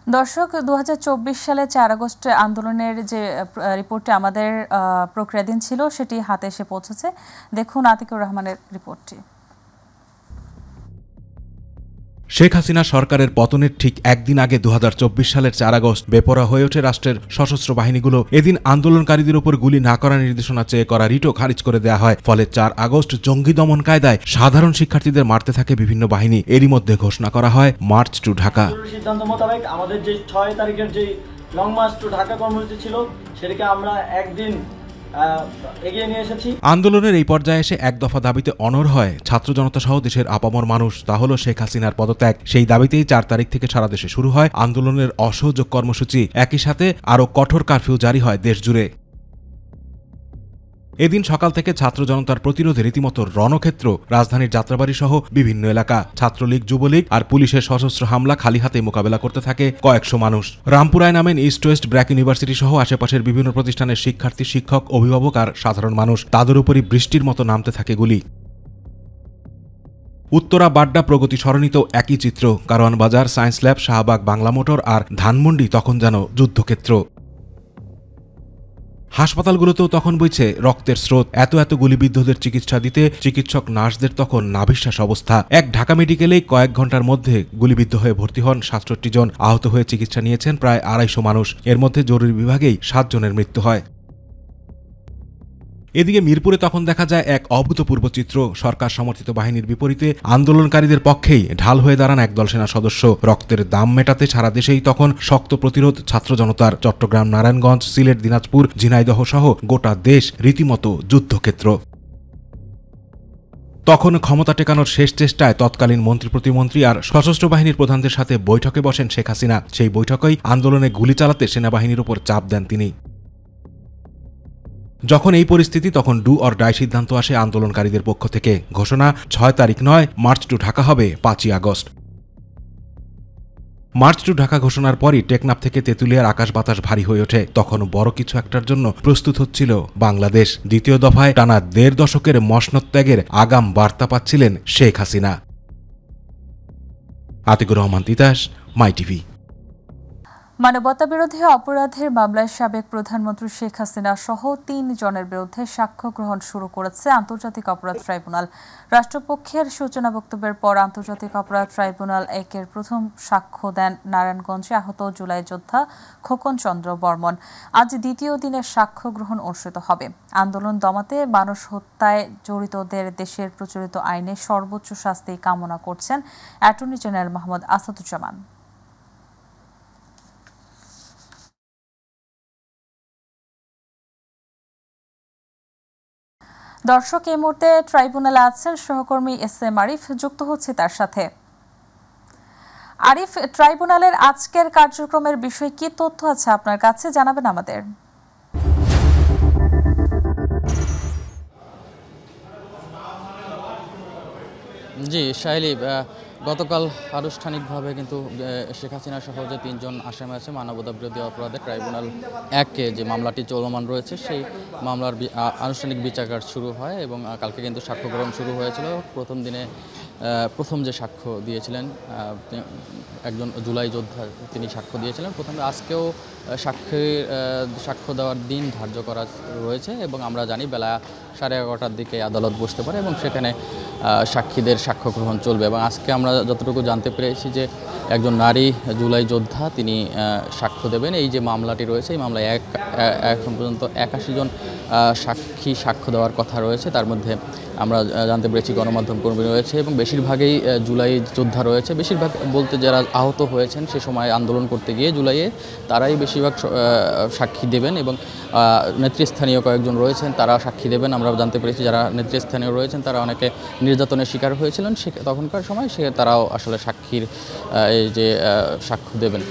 দর্শক ২০২৪ সালে ৪ আগস্ট আন্দোলনের যে রিপোর্টটি আমাদের প্রক্রিয়াধীন ছিল সেটি হাতে এসে পৌঁছেছে। দেখুন আতিকুর রহমানের রিপোর্টটি। শেখ হাসিনা সরকারের পতনের ঠিক একদিন আগে ২০২৪ সালের ৪ আগস্ট বেপরোয়া হয়ে ওঠে রাষ্ট্রের সশস্ত্র বাহিনীগুলো। এদিন আন্দোলনকারীদের উপর গুলি না করার নির্দেশনা চেয়ে করা রিটও খারিজ করে দেওয়া হয়। ফলে ৪ আগস্ট জঙ্গি দমন কায়দায় সাধারণ শিক্ষার্থীদের মারতে থাকে বিভিন্ন বাহিনী। এরই মধ্যে ঘোষণা করা হয় মার্চ টু ঢাকা। সিদ্ধান্ত মোতাবেক আমাদের যে ৬ তারিখের যে লং মার্চ টু ঢাকা কর্মসূচি ছিল সেটাকে আমরা একদিন এগিয়ে নিয়ে এসেছি। আন্দোলনের এই পর্যায়ে এসে এক দফা দাবিতে অনড় হয় ছাত্র জনতা সহ দেশের আপামর মানুষ। তা হলো শেখ হাসিনার পদত্যাগ। সেই দাবিতেই ৪ তারিখ থেকে সারা দেশে শুরু হয় আন্দোলনের অসহযোগ কর্মসূচি। একই সাথে আরও কঠোর কারফিউ জারি হয় দেশ জুড়ে। এদিন সকাল থেকে ছাত্র জনতার প্রতিরোধে রীতিমতো রণক্ষেত্র রাজধানীর যাত্রাবাড়ি সহ বিভিন্ন এলাকা। ছাত্রলীগ, যুবলীগ আর পুলিশের সশস্ত্র হামলা খালি হাতে মোকাবেলা করতে থাকে কয়েকশো মানুষ। রামপুরায় নামেন ইস্ট ওয়েস্ট ব্র্যাক ইউনিভার্সিটি সহ আশেপাশের বিভিন্ন প্রতিষ্ঠানের শিক্ষার্থী, শিক্ষক, অভিভাবক আর সাধারণ মানুষ। তাদের উপরই বৃষ্টির মতো নামতে থাকে গুলি। উত্তরা, বাড্ডা, প্রগতি সরণিতেও একই চিত্র। Karwan Bazar, science lab, Shahbag, Bangla motor আর ধানমন্ডি তখন যেন যুদ্ধক্ষেত্র। হাসপাতালগুলোতেও তখন বইছে রক্তের স্রোত। এত গুলিবিদ্ধদের চিকিৎসা দিতে চিকিৎসক নার্সদের তখন নাভিশ্বাস অবস্থা। এক ঢাকা মেডিকেলেই কয়েক ঘন্টার মধ্যে গুলিবিদ্ধ হয়ে ভর্তি হন ৬৭ জন। আহত হয়ে চিকিৎসা নিয়েছেন প্রায় ২৫০ মানুষ। এর মধ্যে জরুরি বিভাগেই ৭ জনের মৃত্যু হয়। এদিকে মিরপুরে তখন দেখা যায় এক অভূতপূর্ব চিত্র। সরকার সমর্থিত বাহিনীর বিপরীতে আন্দোলনকারীদের পক্ষেই ঢাল হয়ে দাঁড়ান একদল সেনা সদস্য। রক্তের দাম মেটাতে সারা দেশেই তখন শক্ত প্রতিরোধ ছাত্র জনতার। চট্টগ্রাম, নারায়ণগঞ্জ, সিলেট, দিনাজপুর, ঝিনাইদহ সহ গোটা দেশ রীতিমতো যুদ্ধক্ষেত্র। তখন ক্ষমতা টেকানোর শেষ চেষ্টায় তৎকালীন মন্ত্রী, প্রতিমন্ত্রী আর সশস্ত্র বাহিনীর প্রধানদের সাথে বৈঠকে বসেন শেখ হাসিনা। সেই বৈঠকেই আন্দোলনে গুলি চালাতে সেনাবাহিনীর উপর চাপ দেন তিনি। যখন এই পরিস্থিতি, তখন ডু অর ডাই সিদ্ধান্ত আসে আন্দোলনকারীদের পক্ষ থেকে। ঘোষণা ৬ তারিখ নয়, মার্চ টু ঢাকা হবে ৫ই আগস্ট। মার্চ টু ঢাকা ঘোষণার পরই টেকনাফ থেকে তেঁতুলিয়ার আকাশ বাতাস ভারী হয়ে ওঠে। তখন বড় কিছু একটার জন্য প্রস্তুত হচ্ছিল বাংলাদেশ। দ্বিতীয় দফায় টানা ১.৫ দশকের মসনদ ত্যাগের আগাম বার্তা পাচ্ছিলেন শেখ হাসিনা। আতিকুর রহমান, তিতাস, মাই টিভি। মানবতাবিরোধী অপরাধের মামলায় সাবেক প্রধানমন্ত্রী শেখ হাসিনা সহ ৩ জনের বিরুদ্ধে সাক্ষ্য গ্রহণ শুরু করেছে আন্তর্জাতিক অপরাধ ট্রাইব্যুনাল। রাষ্ট্রপক্ষের সূচনা বক্তব্যের পর আন্তর্জাতিক অপরাধ ট্রাইব্যুনাল ১-এর প্রথম সাক্ষ্য দেন নারায়ণগঞ্জে আহত জুলাই যোদ্ধা খোকন চন্দ্র বর্মন। আজ দ্বিতীয় দিনের সাক্ষ্য গ্রহণ অনুষ্ঠিত হবে। আন্দোলন দমাতে মানুষ হত্যায় জড়িতদের দেশের প্রচলিত আইনে সর্বোচ্চ শাস্তি কামনা করছেন অ্যাটর্নি জেনারেল মোহাম্মদ আসাদুজ্জামান। দর্শক, এই মুহূর্তে ট্রাইব্যুনালে আছেন সহকর্মী এস.এম. আরিফ, যুক্ত হচ্ছে তার সাথে। আরিফ, ট্রাইব্যুনালের আজকের কার্যক্রমের বিষয়ে কি তথ্য আছে আপনার কাছে, জানাবেন আমাদের। জি শাইলি, গতকাল আনুষ্ঠানিকভাবে কিন্তু শেখ হাসিনা সহ যে ৩ জন আসামি আছে মানবতা বিরোধী অপরাধে ট্রাইব্যুনাল ১-এ যে মামলাটি চলমান রয়েছে সেই মামলার আনুষ্ঠানিক বিচারকাজ শুরু হয় এবং কালকে কিন্তু সাক্ষ্য গ্রহণ শুরু হয়েছিল। প্রথম দিনে প্রথম যে সাক্ষ্য দিয়েছিলেন একজন জুলাই যোদ্ধা, তিনি সাক্ষ্য দিয়েছিলেন প্রথমে। আজকেও সাক্ষ্য দেওয়ার দিন ধার্য করা রয়েছে এবং আমরা জানি বেলা 11:30টার দিকে আদালত বসতে পারে এবং সেখানে সাক্ষীদের সাক্ষ্য গ্রহণ চলবে। এবং আজকে আমরা যতটুকু জানতে পেরেছি যে একজন নারী জুলাই যোদ্ধা তিনি সাক্ষ্য দেবেন। এই যে মামলাটি রয়েছে এই মামলায় এখন পর্যন্ত ৮১ জন সাক্ষ্য দেওয়ার কথা রয়েছে। তার মধ্যে আমরা জানতে পেরেছি গণমাধ্যম কর্মী রয়েছে এবং বেশিরভাগই জুলাই যোদ্ধা রয়েছে। বেশিরভাগ বলতে যারা আহত হয়েছেন সে সময় আন্দোলন করতে গিয়ে জুলাইয়ে, তারাই বেশিরভাগ সাক্ষী দেবেন এবং নেতৃস্থানীয় কয়েকজন রয়েছেন তারা সাক্ষী দেবেন। আমরা জানতে পেরেছি যারা নেতৃস্থানীয় রয়েছেন তারা অনেকে নির্যাতনের শিকার হয়েছিলেন তখনকার সময়, তারাও আসলে সাক্ষীর এই যে সাক্ষ্য দেবেন।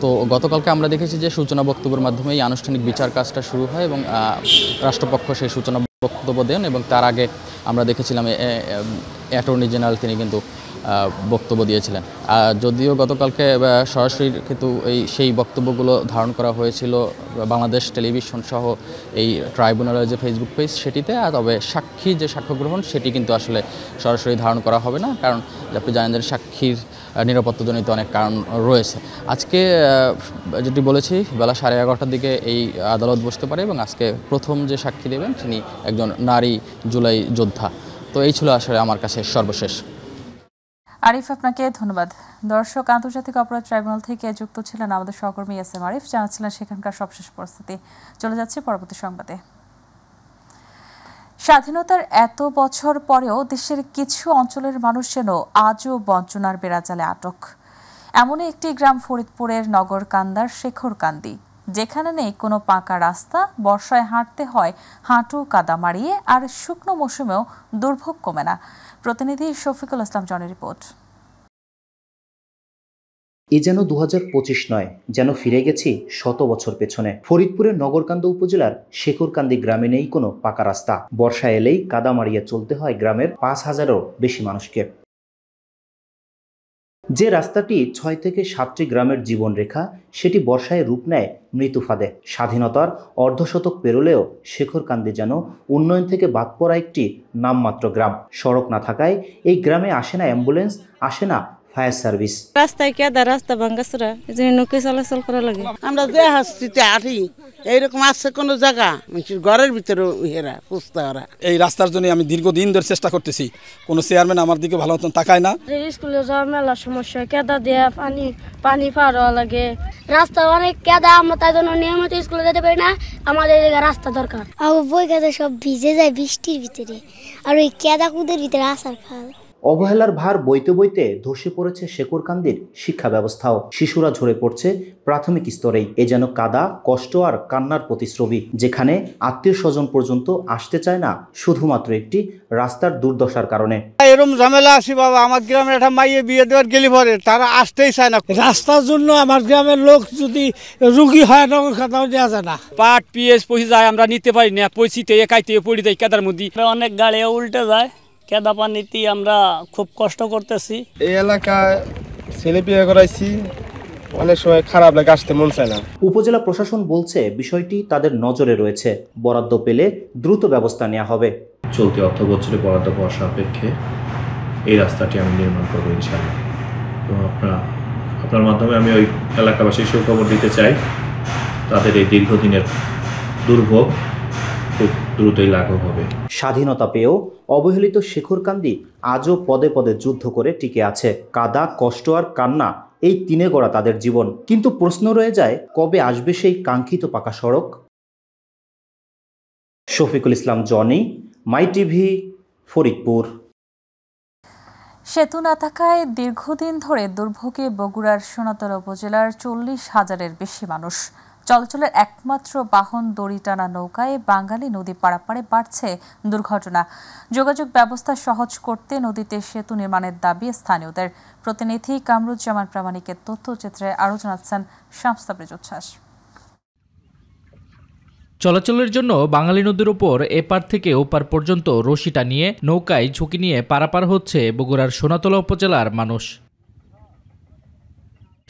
তো গতকালকে আমরা দেখেছি যে সূচনা বক্তব্যের মাধ্যমে এই আনুষ্ঠানিক বিচার কাজটা শুরু হয় এবং রাষ্ট্রপক্ষ সেই সূচনা বক্তব্য দেন এবং তার আগে আমরা দেখেছিলাম অ্যাটর্নি জেনারেল তিনি কিন্তু বক্তব্য দিয়েছিলেন। যদিও গতকালকে সরাসরি কিন্তু সেই বক্তব্যগুলো ধারণ করা হয়েছিল বাংলাদেশ টেলিভিশন সহ এই ট্রাইব্যুনালের যে ফেসবুক পেজ সেটিতে, তবে সাক্ষী যে সাক্ষ্য গ্রহণ সেটি কিন্তু আসলে সরাসরি ধারণ করা হবে না, কারণ আপনি জানেন যে সাক্ষীর নিরাপত্তাজনিত অনেক কারণ রয়েছে। আজকে যেটি বলেছি বেলা 11:30টার দিকে এই আদালত বসতে পারে এবং আজকে প্রথম যে সাক্ষী দেবেন তিনি একজন নারী জুলাই যোদ্ধা। তো এই ছিল আসলে আমার কাছে সর্বশেষ। আরিফ, আপনাকে ধন্যবাদ। দর্শক, আন্তর্জাতিক অপরাধ ট্রাইব্যুনাল থেকে যুক্ত ছিলেন আমাদের সহকর্মী এস এম আরিফ, জানাচ্ছিলেন সেখানকার সবশেষ পরিস্থিতি। চলে যাচ্ছে পরবর্তী সংবাদে। স্বাধীনতার এত বছর পরেও দেশের কিছু অঞ্চলের মানুষ যেন আজও বঞ্চনার বেড়াজালে আটক। এমনই একটি গ্রাম ফরিদপুরের নগরকান্দার শেখরকান্দি, যেখানে নেই কোনো পাকা রাস্তা, বর্ষায় হাঁটতে হয় হাঁটু কাদা মারিয়ে, আর শুকনো মৌসুমেও দুর্ভোগ কমে না। প্রতিনিধি শফিকুল ইসলাম জনের রিপোর্ট। এ যেন 2025 নয়, যেন ফিরে গেছি 100 বছর পেছনে। ফরিদপুরের নগরকান্দা উপজেলার শেখরকান্দি গ্রামে নেই কোনো পাকা রাস্তা। বর্ষা এলেই কাদা মারিয়ে চলতে হয় গ্রামের 5000-এরও বেশি মানুষকে। যে রাস্তাটি 6 থেকে 7টি গ্রামের জীবনরেখা, সেটি বর্ষায় রূপ নেয় মৃত্যু ফাঁদে। স্বাধীনতার অর্ধশতক পেরোলেও শেখরকান্দি যেন উন্নয়ন থেকে বাদ পড়া একটি নামমাত্র গ্রাম। সড়ক না থাকায় এই গ্রামে আসে না অ্যাম্বুলেন্স, আসে না ফায়ার সার্ভিস। রাস্তায় কেদা, রাস্তা ভাঙ্গাচোরা, এই জন্য নৌকা চলাচল করা লাগে। আমরা যে হাসতে আঠি এইরকম আছে কোন জায়গা ঘরের ভিতরে হেরা পুস্তা ওরা। এই রাস্তার জন্য আমি দীর্ঘদিন ধরে চেষ্টা করতেছি, কোনো চেয়ারম্যান আমার দিকে ভালো মতন তাকায় না। স্কুলে যাওয়া মেলা সমস্যা, কেদা দিয়ে পানি পার হওয়া লাগে, রাস্তা অনেক কেদা, আমরা তাই জন্য নিয়মিত স্কুলে যেতে পারি না। আমাদের রাস্তা দরকার। আমার বই কেদা সব ভিজে যায় বৃষ্টির ভিতরে, আর ওই কেদা কুদের ভিতরে আসার খাল। অবহেলার ভার বইতে বইতে ধসে পড়েছে শেখরকান্দির শিক্ষা ব্যবস্থাও। শিশুরা ঝরে পড়ছে প্রাথমিক স্তরেই। এ যেন কাদা, কষ্ট আর কান্নার প্রতিশ্রুতি, যেখানে আত্মীয় স্বজন পর্যন্ত আসতে চায় না শুধুমাত্র একটি রাস্তার দুর্দশার কারণে। এরকম ঝামেলা আসি বাবা, আমার গ্রামের একটা মাইয়ে বিয়ে দেওয়ার গেলি পরে তারা আসতেই চায় না। রাস্তার জন্য আমার গ্রামের লোক যদি রুগী হয় নগর খাতাও দেওয়া যায় না। পাট পিএস পৌঁছে যায়, আমরা নিতে পারি না, পৌঁছিতে একাইতে পড়ে যায় কেদার মধ্যে। অনেক গাড়ি উল্টে যায়, কেদা পানিতে আমরা খুব কষ্ট করতেছি। এই এলাকায় ছেলে বিয়ে করাইছি, অনেক সময় খারাপ লাগে, আসতে মন চায় না। উপজেলা প্রশাসন বলছে বিষয়টি তাদের নজরে রয়েছে, বরাদ্দ পেলে দ্রুত ব্যবস্থা নেওয়া হবে। চলতি অর্থ বছরে বরাদ্দ পাওয়া সাপেক্ষে এই রাস্তাটি আমি নির্মাণ করবো ইনশাআল্লাহ। এবং আপনার মাধ্যমে আমি ওই এলাকাবাসীর সুখবর দিতে চাই, তাদের এই দীর্ঘদিনের দুর্ভোগ খুব দ্রুতই লাঘব হবে। স্বাধীনতা পেয়েও অবহেলিত শেখরকান্দি আজও পদে পদে যুদ্ধ করে টিকে আছে। কাদা, কষ্ট আর কান্না, এই তিনে গড়া তাদের জীবন। কিন্তু প্রশ্ন রয়ে যায়, কবে আসবে সেই কাঙ্ক্ষিত পাকা সড়ক? শফিকুল ইসলাম জনি, মাই টিভি, ফরিদপুর। সেতু না থাকায় দীর্ঘদিন ধরে দুর্ভোগে বগুড়ার সোনাতলা উপজেলার 40,000-এর বেশি মানুষ। চলাচলের একমাত্র বাহন দড়ি টানা নৌকায় বাঙালি নদী পারাপারে বাড়ছে দুর্ঘটনা। যোগাযোগ ব্যবস্থা সহজ করতে নদীতে সেতু নির্মাণের দাবি স্থানীয়দের। প্রতিনিধি কামরুজ্জামান প্রামাণিকের তথ্যচিত্রে আরও জানাচ্ছেন শামস তাবরেজ উচ্ছ্বাস। চলাচলের জন্য বাঙালি নদীর উপর এপার থেকে ওপার পর্যন্ত রশি টানিয়ে নৌকায় ঝুঁকি নিয়ে পারাপার হচ্ছে বগুড়ার সোনাতলা উপজেলার মানুষ।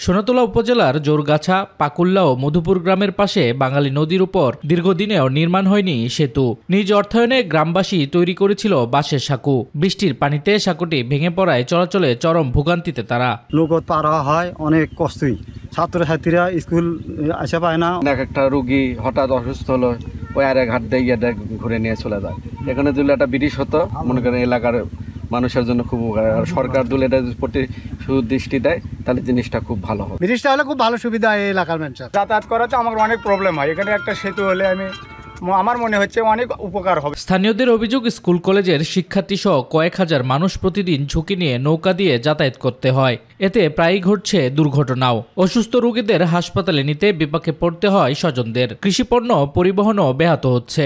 সোনাতলা উপজেলার জোরগাছা, পাকুল্লা ও মধুপুর গ্রামের পাশে বাঙালি নদীর উপর দীর্ঘদিনেও নির্মাণ হয়নি সেতু। নিজ অর্থায়নে গ্রামবাসী তৈরি করেছিল বাঁশের সাঁকো। বৃষ্টির পানিতে সাঁকোটি ভেঙে পড়ায় চলাচলে চরম ভোগান্তিতে তারা। নৌকো পার হয় অনেক কষ্টই, ছাত্রছাত্রীরা স্কুল আসা পায় না। একটা রুগী হঠাৎ অসুস্থ হলো, ওই আর এক হাত দিয়ে ঘুরে নিয়ে চলে যায়। এখানে যদি একটা ব্রিটিশ হতো, মনে করেন এলাকার মানুষের জন্য খুব উপকার। আর সরকার যদি এটা প্রতি সুদৃষ্টি দেয় তাহলে জিনিসটা খুব ভালো হবে। ব্রিটিশটা হলে খুব ভালো সুবিধা এই এলাকার মানুষের। যাতায়াত করাতে আমার অনেক প্রবলেম হয়, এখানে একটা সেতু হলে আমার মনে হচ্ছে অনেক উপকার হবে। স্থানীয়দের অভিযোগ, স্কুল কলেজের শিক্ষার্থী সহ কয়েক হাজার মানুষ প্রতিদিন ঝুঁকি নিয়ে নৌকা দিয়ে যাতায়াত করতে হয়। এতে প্রায়ই ঘটছে দুর্ঘটনাও। অসুস্থ রোগীদের হাসপাতালে নিতে বিপাকে পড়তে হয় স্বজনদের। কৃষিপণ্য পরিবহনও ব্যাহত হচ্ছে।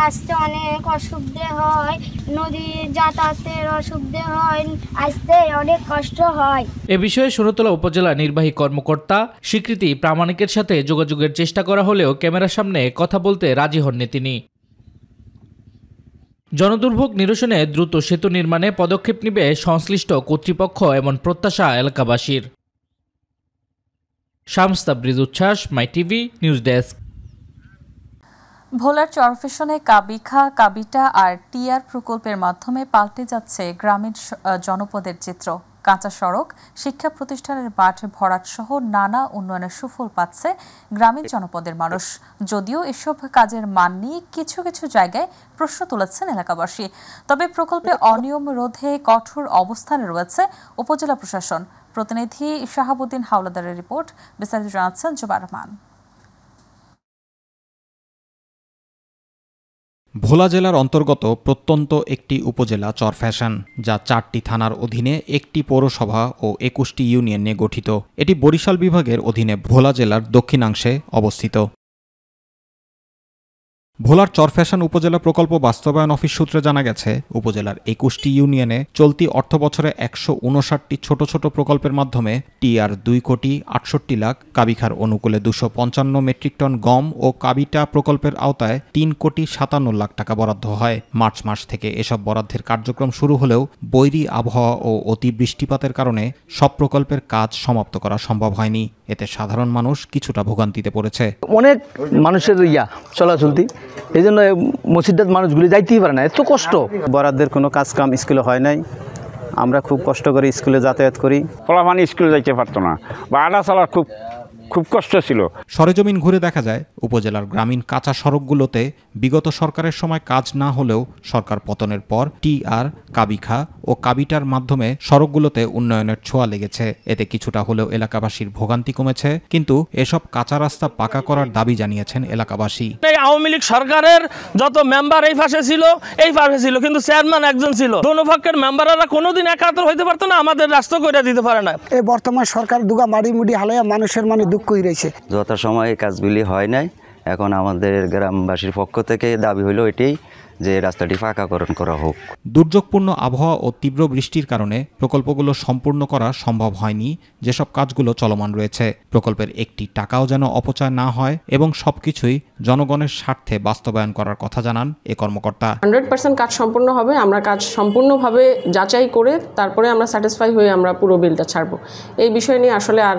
আসতে অনেক অসুবিধে হয়, নদী যাতায়াতের অসুবিধে হয়, আসতে অনেক কষ্ট হয়। এ বিষয়ে সোনাতলা উপজেলা নির্বাহী কর্মকর্তা স্বীকৃতি প্রামাণিকের সাথে যোগাযোগের চেষ্টা করা হলেও ক্যামেরার সামনে কথা বলতে রাজি হননি তিনি। জনদুর্ভোগ নিরসনে দ্রুত সেতু নির্মাণে পদক্ষেপ নেবে সংশ্লিষ্ট কর্তৃপক্ষ এমন প্রত্যাশা এলাকাবাসীর। শামস তাবরিজ উচ্ছ্বাস, মাই টিভি নিউজ ডেস্ক। ভোলার চরফেশনে কাবিখা, কাবিটা আর টিআর প্রকল্পের মাধ্যমে পাল্টে যাচ্ছে গ্রামীণ জনপদের চিত্র। কাঁচা সড়ক, শিক্ষা প্রতিষ্ঠানের মাঠ ভরাট সহ নানা উন্নয়নের সুফল পাচ্ছে গ্রামীণ জনপদের মানুষ। যদিও এসব কাজের মান নিয়ে কিছু কিছু জায়গায় প্রশ্ন তুলেছেন এলাকাবাসী, তবে প্রকল্পে অনিয়ম রোধে কঠোর অবস্থানে রয়েছে উপজেলা প্রশাসন। প্রতিনিধি শাহাবুদ্দিন হাওলাদারের রিপোর্ট, বিস্তারিত জানাচ্ছেন জুবার রহমান। ভোলা জেলার অন্তর্গত প্রত্যন্ত একটি উপজেলা চরফ্যাশন, যা 4টি থানার অধীনে একটি পৌরসভা ও 21টি ইউনিয়ন নিয়ে গঠিত। এটি বরিশাল বিভাগের অধীনে ভোলা জেলার দক্ষিণাংশে অবস্থিত। ভোলার চরফ্যাশন উপজেলা প্রকল্প বাস্তবায়ন অফিস সূত্রে জানা গেছে, উপজেলার 21টি ইউনিয়নে চলতি অর্থবছরে 159টি ছোট ছোট প্রকল্পের মাধ্যমে টিআর 2,68,00,000, কাবিখার অনুকূলে 255 মেট্রিক টন গম ও কাবিটা প্রকল্পের আওতায় 3,57,00,000 টাকা বরাদ্দ হয়। মার্চ মাস থেকে এসব বরাদ্দের কার্যক্রম শুরু হলেও বৈরী আবহাওয়া ও অতিবৃষ্টিপাতের কারণে সব প্রকল্পের কাজ সমাপ্ত করা সম্ভব হয়নি। এতে সাধারণ মানুষ কিছুটা ভোগান্তিতে পড়েছে। অনেক মানুষের চলাচলতি, এই জন্য মসজিদের মানুষগুলি যাইতেই পারে না, এত কষ্ট। বরাদ্দের কোনো কাজ কাম স্কুলে হয় নাই, আমরা খুব কষ্ট করে স্কুলে যাতায়াত করি। পোলাপানি স্কুলে যাইতে পারতো না, বা আড়া চলার খুব কষ্ট ছিল। সরেজমিন ঘুরে দেখা যায়, উপজেলার গ্রামীণ কাঁচা সড়কগুলোতে বিগত সরকারের সময় কাজ না হলেও সরকার পতনের পর টিআর, কাবিখা ও কাবিটার মাধ্যমে সড়কগুলোতে উন্নয়নের ছোঁয়া লেগেছে। এতে কিছুটা হলেও এলাকাবাসীর ভোগান্তি কমেছে, কিন্তু এসব কাঁচা রাস্তা পাকা করার দাবি জানিয়েছেন এলাকাবাসী। এই আওয়ামী লীগ সরকারের যত মেম্বার এই পাশে ছিল, কিন্তু চেয়ারম্যান একজন ছিল। দোনো পক্ষের মেম্বাররা কোনোদিন একাত্র হইতে পারতো না, আমাদের রাস্তা করে দিতে পারে না। এই বর্তমান সরকার দুগা মারি মুড়ি হালাইয়া মানুষের দুঃখ হইছে। যথাসময়ে কাজগুলি হয় নাই। এখন আমাদের গ্রামবাসীর পক্ষ থেকে দাবি হলো এটাই যে রাস্তাটি পাকাকরণ করা হোক। দুর্যোগপূর্ণ আবহাওয়া ও তীব্র বৃষ্টির কারণে প্রকল্পগুলো সম্পূর্ণ করা সম্ভব হয়নি। যেসব কাজগুলো চলমান রয়েছে, প্রকল্পের একটি টাকাও যেন অপচয় না হয় এবং সবকিছুই জনগণের স্বার্থে বাস্তবায়ন করার কথা জানান এ কর্মকর্তা। 100% কাজ সম্পূর্ণ হবে, আমরা কাজ সম্পূর্ণভাবে যাচাই করে তারপরে আমরা স্যাটিসফাই হয়ে আমরা পুরো বিলটা ছাড়ব। এই বিষয় নিয়ে আসলে আর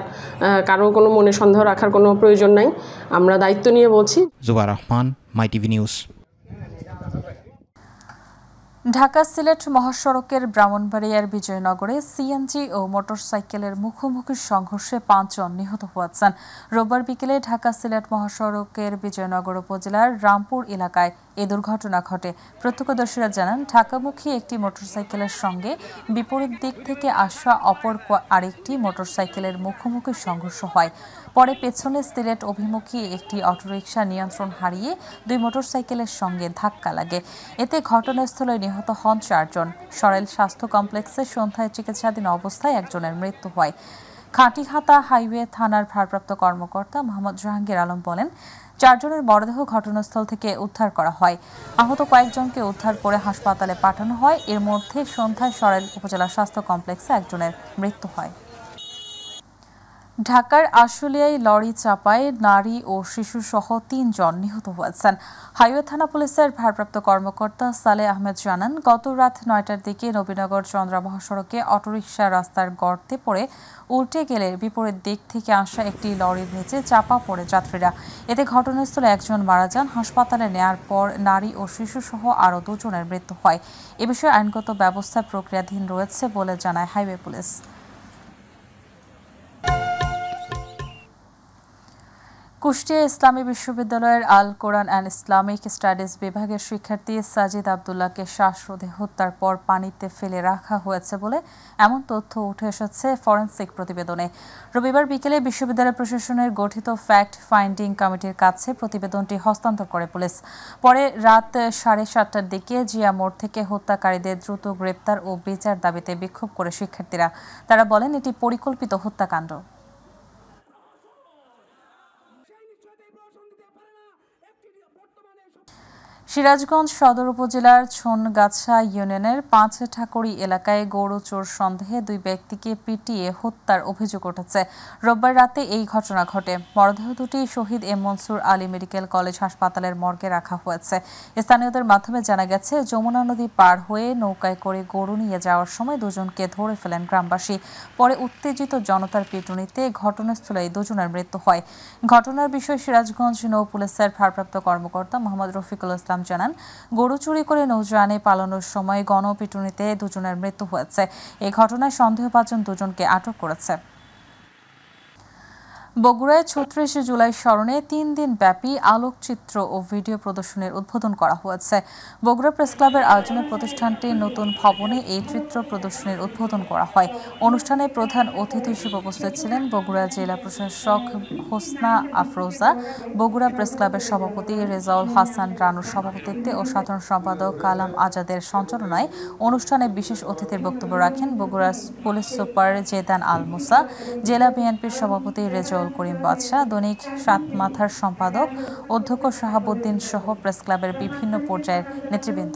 কারো কোনো মনে সন্দেহ রাখার কোনো প্রয়োজন নাই, আমরা দায়িত্ব নিয়ে বলছি। জুবার রহমান, মাই টিভি নিউজ। ঢাকা সিলেট মহাসড়কের ব্রাহ্মণবাড়িয়ার বিজয়নগরে সিএনজি ও মোটরসাইকেলের মুখোমুখি সংঘর্ষে 5 জন নিহত হয়েছেন। রোববার বিকেলে ঢাকা সিলেট মহাসড়কের বিজয়নগর উপজেলার রামপুর এলাকায় এ দুর্ঘটনা ঘটে। প্রত্যক্ষদর্শীরা জানান, ঢাকামুখী একটি মোটরসাইকেলের সঙ্গে বিপরীত দিক থেকে আসা অপর আরেকটি মোটরসাইকেলের মুখোমুখি সংঘর্ষ হয়। পরে পেছনে সিলেট অভিমুখী একটি অটোরিকশা নিয়ন্ত্রণ হারিয়ে 2 মোটরসাইকেলের সঙ্গে ধাক্কা লাগে। এতে ঘটনাস্থলে নিহত হন 4 জন। সরেল স্বাস্থ্য কমপ্লেক্সে সন্ধ্যায় চিকিৎসাধীন অবস্থায় একজনের মৃত্যু হয়। খাঁটিহাতা হাইওয়ে থানার ভারপ্রাপ্ত কর্মকর্তা মোহাম্মদ জাহাঙ্গীর আলম বলেন, 4 জনের মরদেহ ঘটনাস্থল থেকে উদ্ধার করা হয়। আহত কয়েকজনকে উদ্ধার করে হাসপাতালে পাঠানো হয়। এর মধ্যে সন্ধ্যায় সরেল উপজেলা স্বাস্থ্য কমপ্লেক্সে একজনের মৃত্যু হয়। ঢাকার আশুলিয়ায় লরি চাপায় নারী ও শিশু সহ 3 জন নিহত হয়েছেন। হাইওয়ে থানা পুলিশের ভারপ্রাপ্ত কর্মকর্তা সালেহ আহমেদ জানান, গত রাত 9টার দিকে নবীনগর চন্দ্রা মহাসড়কে অটোরিকশা রাস্তার গর্তে পড়ে উল্টে গেলে বিপরীত দিক থেকে আসা একটি লরির নিচে চাপা পড়ে যাত্রীরা। এতে ঘটনাস্থলে একজন মারা যান। হাসপাতালে নেয়ার পর নারী ও শিশু সহ আরও 2 জনের মৃত্যু হয়। এ বিষয়ে আইনগত ব্যবস্থা প্রক্রিয়াধীন রয়েছে বলে জানায় হাইওয়ে পুলিশ। কুষ্টিয়া ইসলামী বিশ্ববিদ্যালয়ের আল কোরআন অ্যান্ড ইসলামিক স্টাডিজ বিভাগের শিক্ষার্থী সাজিদ আবদুল্লাহকে শ্বাসরোধে হত্যার পর পানিতে ফেলে রাখা হয়েছে বলে এমন তথ্য উঠে এসেছে ফরেনসিক প্রতিবেদনে। রবিবার বিকেলে বিশ্ববিদ্যালয় প্রশাসনের গঠিত ফ্যাক্ট ফাইন্ডিং কমিটির কাছে প্রতিবেদনটি হস্তান্তর করে পুলিশ। পরে রাত 7:30টার দিকে জিয়া মোড় থেকে হত্যাকারীদের দ্রুত গ্রেপ্তার ও বিচার দাবিতে বিক্ষোভ করে শিক্ষার্থীরা। তারা বলেন, এটি পরিকল্পিত হত্যাকাণ্ড। সিরাজগঞ্জ সদর উপজেলার ছনগাছা ইউনিয়নের ৫ ঠাকুরি এলাকায় গরু চোর সন্দেহে ২ ব্যক্তিকে পিটিয়ে হত্যার অভিযোগ উঠেছে। রোববার রাতে এই ঘটনা ঘটে। মরদেহ দুটি Shaheed M Mansur Ali medical college হাসপাতালের মর্গে রাখা হয়েছে। স্থানীয়দের মাধ্যমে জানা গেছে, যমুনা নদী পার হয়ে নৌকায় করে গরু নিয়ে যাওয়ার সময় দুজনকে ধরে ফেলেন গ্রামবাসী। পরে উত্তেজিত জনতার পিটুনিতে ঘটনাস্থলেই দুজনের মৃত্যু হয়। ঘটনার বিষয়ে সিরাজগঞ্জ নৌ পুলিশের ভারপ্রাপ্ত কর্মকর্তা মোহাম্মদ রফিকুল ইসলাম জানান, গরু চুরি করে নৌযানে পালানোর সময় গণপিটুনিতে দুজনের মৃত্যু হয়েছে। এই ঘটনায় সন্দেহভাজন দুজনকে আটক করেছে। বগুড়ায় ৩৬ জুলাই স্মরণে ৩ দিন ব্যাপী আলোকচিত্র ও ভিডিও প্রদর্শনীর উদ্বোধন করা হয়েছে। বগুড়া প্রেস ক্লাবের আয়োজনে প্রতিষ্ঠানটির নতুন ভবনে এই চিত্র প্রদর্শনীর উদ্বোধন করা হয়। অনুষ্ঠানে প্রধান অতিথি হিসেবে উপস্থিত ছিলেন বগুড়া জেলা প্রশাসক হোসনা আফরোজা, বগুড়া প্রেস ক্লাবের সভাপতি রেজাউল হাসান রানুর সভাপতিত্বে ও সাধারণ সম্পাদক কালাম আজাদের সঞ্চালনায় অনুষ্ঠানে বিশেষ অতিথির বক্তব্য রাখেন বগুড়া পুলিশ সুপার জেদান আল মুসা, জেলা বিএনপির সভাপতি রেজাউল করিম বাদশাহ, দৈনিক সাতমাথার সম্পাদক অধ্যক্ষ শাহাবুদ্দিন সহ প্রেস ক্লাবের বিভিন্ন পর্যায়ের নেতৃবৃন্দ।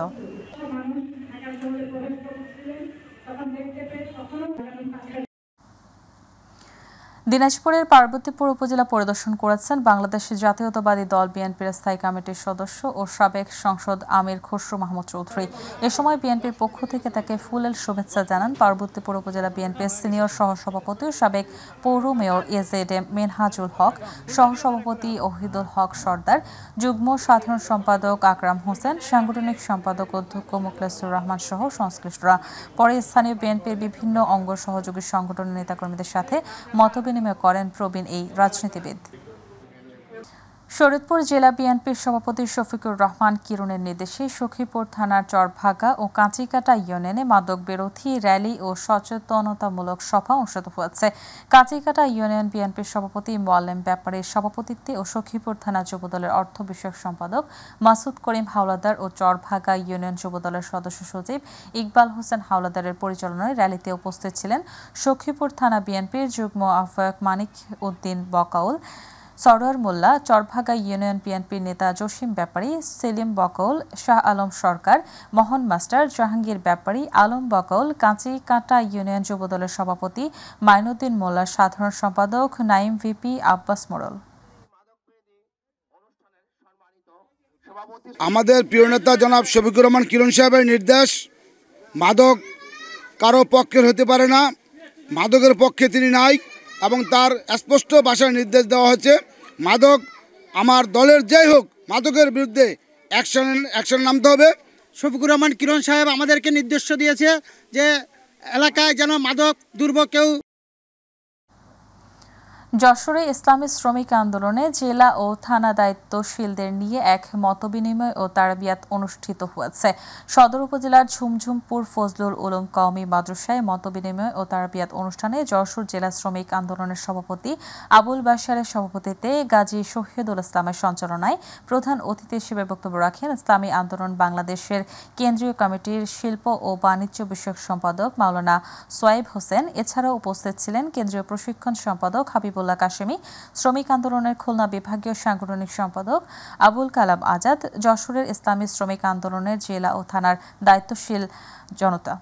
দিনাজপুরের পার্বতীপুর উপজেলা পরিদর্শন করেছেন বাংলাদেশ জাতীয়তাবাদী দল বিএনপির স্থায়ী কমিটির সদস্য ও সাবেক সংসদ আমির খসরু মাহমুদ চৌধুরী। এ সময় বিএনপির পক্ষ থেকে তাকে ফুলেল শুভেচ্ছা জানান পার্বতীপুর উপজেলা বিএনপির সিনিয়র সহসভাপতি ও সাবেক পৌর মেয়র এজেডএম মেনহাজুল হক, সহসভাপতি ওহিদুল হক সর্দার, যুগ্ম সাধারণ সম্পাদক আকরাম হোসেন, সাংগঠনিক সম্পাদক অধ্যক্ষ মুখলেসুর রহমান সহ সংশ্লিষ্টরা। পরে স্থানীয় বিএনপির বিভিন্ন অঙ্গ সহযোগী সংগঠনের নেতাকর্মীদের সাথে মতবিনিময় করেন প্রবীণ এই রাজনীতিবিদ। শরীয়তপুর জেলা বিএনপির সভাপতি শফিকুর রহমান কিরণের নির্দেশে সখীপুর থানার চরভাগা ও কাঁচিকাটা ইউনিয়নে মাদক বিরোধী র্যালি ও সচেতনতামূলক সভা অনুষ্ঠিত হয়েছে। কাঁচিকাটা ইউনিয়ন বিএনপির সভাপতি মোয়াল্লেম ব্যাপারীর সভাপতিত্বে ও সখীপুর থানা যুবদলের অর্থ বিষয়ক সম্পাদক মাসুদ করিম হাওলাদার ও চরভাগা ইউনিয়ন যুবদলের সদস্য সচিব ইকবাল হোসেন হাওলাদারের পরিচালনায় র্যালিতে উপস্থিত ছিলেন সখীপুর থানা বিএনপির যুগ্ম আহ্বায়ক মানিক উদ্দিন বকাউল, সরোয়ার মোল্লা, চরভাগা ইউনিয়ন বিএনপির নেতা জসিম ব্যাপারী, সেলিম বকাউল, শাহ আলম সরকার, মোহন মাস্টার, জাহাঙ্গীর ব্যাপারী, আলম বকাউল, কাঁচিকাটা ইউনিয়ন যুবদলের সভাপতি মাইনুদ্দিন মোল্লা, সাধারণ সম্পাদক নাইম ভিপি, আব্বাস মোড়ল। আমাদের প্রিয় নেতা জনাব শফিকুর রহমান কিরণ সাহেবের নির্দেশ, মাদক কারো পক্ষের হতে পারে না, মাদকের পক্ষে তিনি নাই এবং তার স্পষ্ট ভাষায় নির্দেশ দেওয়া হচ্ছে, মাদক আমার দলের যাই হোক মাদকের বিরুদ্ধে অ্যাকশন নামতে হবে। শফিকুর রহমান কিরণ সাহেব আমাদেরকে নির্দেশ দিয়েছে যে এলাকায় যেন মাদক দুর্ব কেউ। যশোরে ইসলামী শ্রমিক আন্দোলনে জেলা ও থানা দায়িত্বশীলদের নিয়ে এক মতবিনিময় ও তারাবিয়াত অনুষ্ঠিত হয়েছে। সদর উপজেলার ঝুমঝুমপুর ফজলুল উলুম কওমি মাদ্রাসায় মতবিনিময় ও তারাবিয়াত অনুষ্ঠানে যশোর জেলা শ্রমিক আন্দোলনের সভাপতি আবুল বাশারের সভাপতিত্বে গাজী শহীদুল ইসলামের সঞ্চালনায় প্রধান অতিথি হিসেবে বক্তব্য রাখেন ইসলামী আন্দোলন বাংলাদেশের কেন্দ্রীয় কমিটির শিল্প ও বাণিজ্য বিষয়ক সম্পাদক মাওলানা সোয়াইব হোসেন। এছাড়াও উপস্থিত ছিলেন কেন্দ্রীয় প্রশিক্ষণ সম্পাদক হাবিবুল্লাহ কাশেমি, শ্রমিক আন্দোলনের খুলনা বিভাগীয় সাংগঠনিক সম্পাদক আবুল কালাম আজাদ, যশোরের ইসলামী শ্রমিক আন্দোলনের জেলা ও থানার দায়িত্বশীল জনতা।